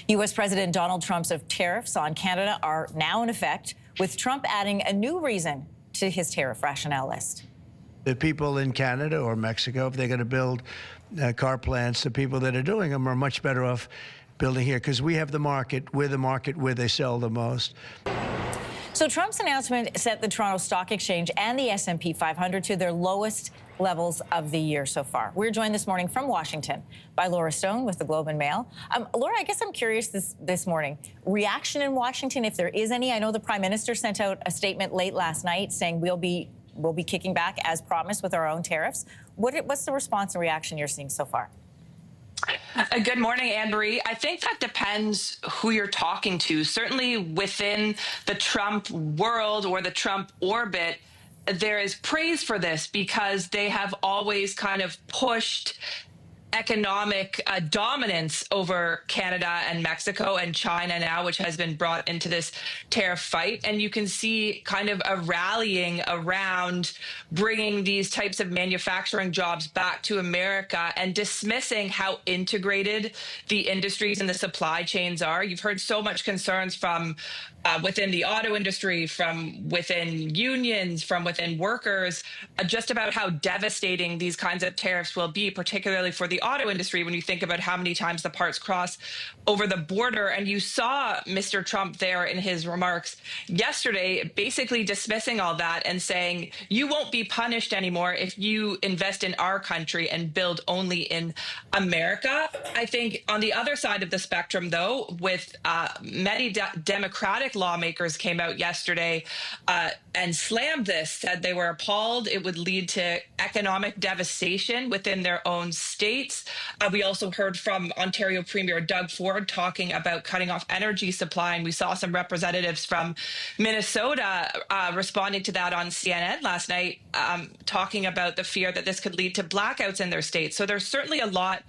U.S. President Donald Trump's tariffs on Canada are now in effect, with Trump adding a new reason to his tariff rationale list. The people in Canada or Mexico, if they're going to build car plants, the people that are doing them are much better off building here because we have the market. We're the market where they sell the most. So Trump's announcement sent the Toronto Stock Exchange and the S&P 500 to their lowest levels of the year so far. We're joined this morning from Washington by Laura Stone with the Globe and Mail. Laura, I guess I'm curious this morning, reaction in Washington, if there is any. I know the Prime Minister sent out a statement late last night saying we'll be kicking back as promised with our own tariffs. What's the response and reaction you're seeing so far? Good morning, Anne-Marie. I think that depends who you're talking to. Certainly within the Trump world or the Trump orbit, there is praise for this because they have always kind of pushed economic dominance over Canada and Mexico and China now, which has been brought into this tariff fight. And you can see kind of a rallying around bringing these types of manufacturing jobs back to America and dismissing how integrated the industries and the supply chains are. You've heard so much concerns from within the auto industry, from within unions, from within workers, just about how devastating these kinds of tariffs will be, particularly for the auto industry, when you think about how many times the parts cross over the border. And you saw Mr. Trump there in his remarks yesterday, basically dismissing all that and saying, you won't be punished anymore if you invest in our country and build only in America. I think on the other side of the spectrum, though, with many Democratic lawmakers came out yesterday and slammed this, said they were appalled. It would lead to economic devastation within their own states. We also heard from Ontario Premier Doug Ford talking about cutting off energy supply, and we saw some representatives from Minnesota responding to that on CNN last night, talking about the fear that this could lead to blackouts in their states. So there's certainly a lot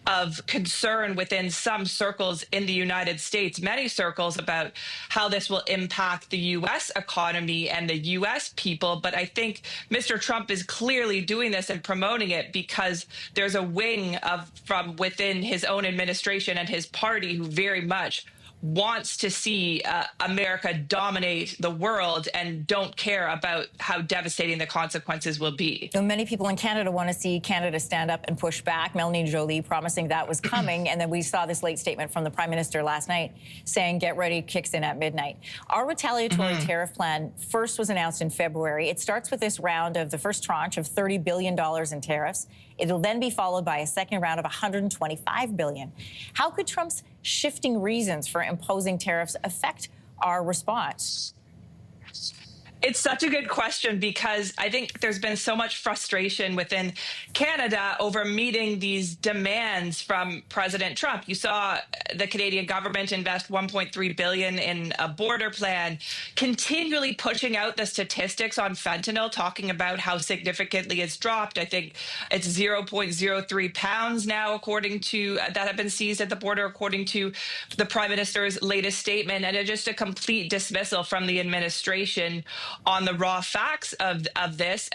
of concern within some circles in the United States, many circles, about how this will impact the U.S. economy and the U.S. people. But I think Mr. Trump is clearly doing this and promoting it because there's a wing from within his own administration and his party who very much wants to see America dominate the world and don't care about how devastating the consequences will be. So many people in Canada want to see Canada stand up and push back. Melanie Joly promising that was coming. And then we saw this late statement from the Prime Minister last night saying, get ready, kicks in at midnight. Our retaliatory tariff plan first was announced in February. It starts with this round of the first tranche of $30 billion in tariffs. It'll then be followed by a second round of $125 billion. How could Trump's shifting reasons for imposing tariffs affect our response? It's such a good question because I think there's been so much frustration within Canada over meeting these demands from President Trump. You saw the Canadian government invest $1.3 billion in a border plan, continually pushing out the statistics on fentanyl, talking about how significantly it's dropped. I think it's 0.03 pounds now, according to that have been seized at the border, according to the Prime Minister's latest statement, and it's just a complete dismissal from the administration on the raw facts of this,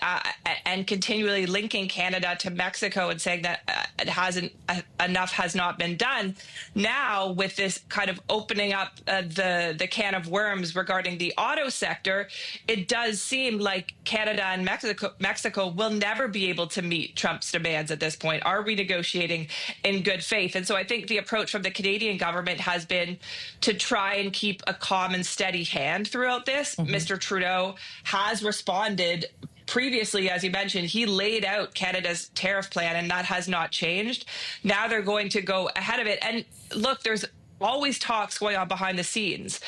and continually linking Canada to Mexico and saying that enough has not been done. Now, with this kind of opening up the can of worms regarding the auto sector, it does seem like Canada and Mexico will never be able to meet Trump's demands at this point, are renegotiating in good faith. And so I think the approach from the Canadian government has been to try and keep a calm and steady hand throughout this. Mr. Trudeau has responded previously. As you mentioned, he laid out Canada's tariff plan, and that has not changed. Now they're going to go ahead of it. And look, there's always talks going on behind the scenes.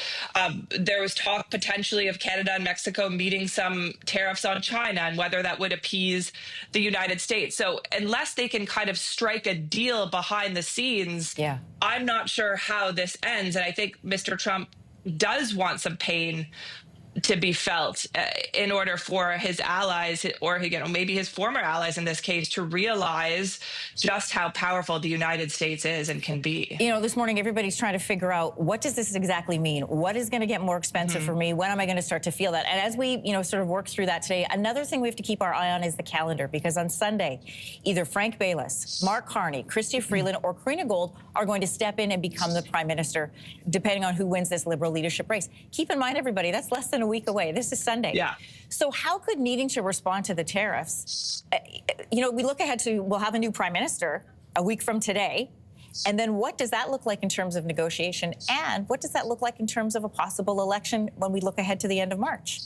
There was talk potentially of Canada and Mexico meeting some tariffs on China and whether that would appease the United States. So unless they can kind of strike a deal behind the scenes, I'm not sure how this ends. And I think Mr. Trump does want some pain to be felt in order for his allies, or maybe his former allies in this case, to realize just how powerful the United States is and can be. You know, this morning everybody's trying to figure out, what does this exactly mean? What is going to get more expensive for me? When am I going to start to feel that? And as we, sort of work through that today, another thing we have to keep our eye on is the calendar, because on Sunday, either Frank Bayless, Mark Carney, Chrystia Freeland, or Karina Gold are going to step in and become the Prime Minister, depending on who wins this Liberal leadership race. Keep in mind, everybody, that's less than a week away. This is Sunday. Yeah. So how could needing to respond to the tariffs, we look ahead to, we'll have a new Prime Minister a week from today. And then what does that look like in terms of negotiation? And what does that look like in terms of a possible election when we look ahead to the end of March?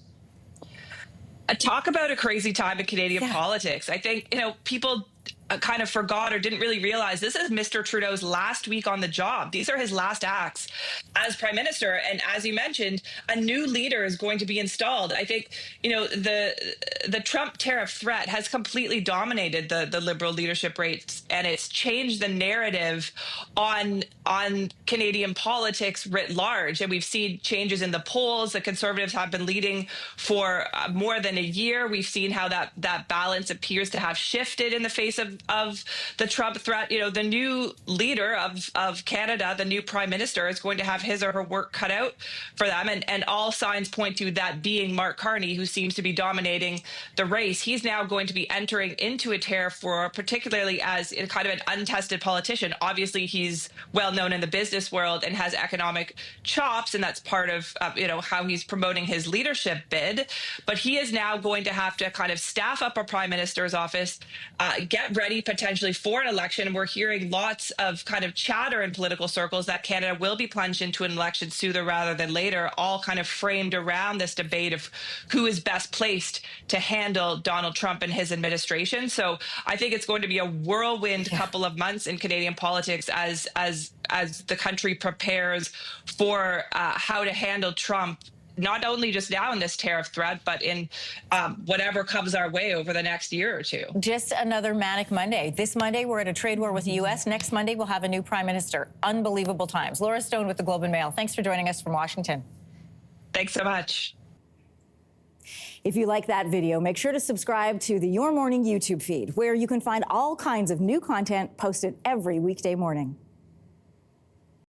Talk about a crazy time in Canadian politics. I think, people kind of forgot or didn't really realize this is Mr. Trudeau's last week on the job. These are his last acts as Prime Minister. And as you mentioned, a new leader is going to be installed. I think, the Trump tariff threat has completely dominated the Liberal leadership rates, and it's changed the narrative on Canadian politics writ large. And we've seen changes in the polls. The Conservatives have been leading for more than a year. We've seen how that balance appears to have shifted in the face of the Trump threat. The new leader of Canada, the new Prime Minister, is going to have his or her work cut out for them. And all signs point to that being Mark Carney, who seems to be dominating the race. He's now going to be entering into a tariff war, particularly as kind of an untested politician. Obviously, he's well known in the business world and has economic chops, and that's part of how he's promoting his leadership bid. But he is now going to have to kind of staff up a Prime Minister's office, get ready potentially for an election. We're hearing lots of kind of chatter in political circles that Canada will be plunged into an election sooner rather than later, all kind of framed around this debate of who is best placed to handle Donald Trump and his administration. So I think it's going to be a whirlwind couple of months in Canadian politics as the country prepares for how to handle Trump, not only just now in this tariff threat, but in whatever comes our way over the next year or two. Just another manic Monday. This Monday, we're at a trade war with the U.S. Next Monday, we'll have a new Prime Minister. Unbelievable times. Laura Stone with the Globe and Mail. Thanks for joining us from Washington. Thanks so much. If you like that video, make sure to subscribe to the Your Morning YouTube feed, where you can find all kinds of new content posted every weekday morning.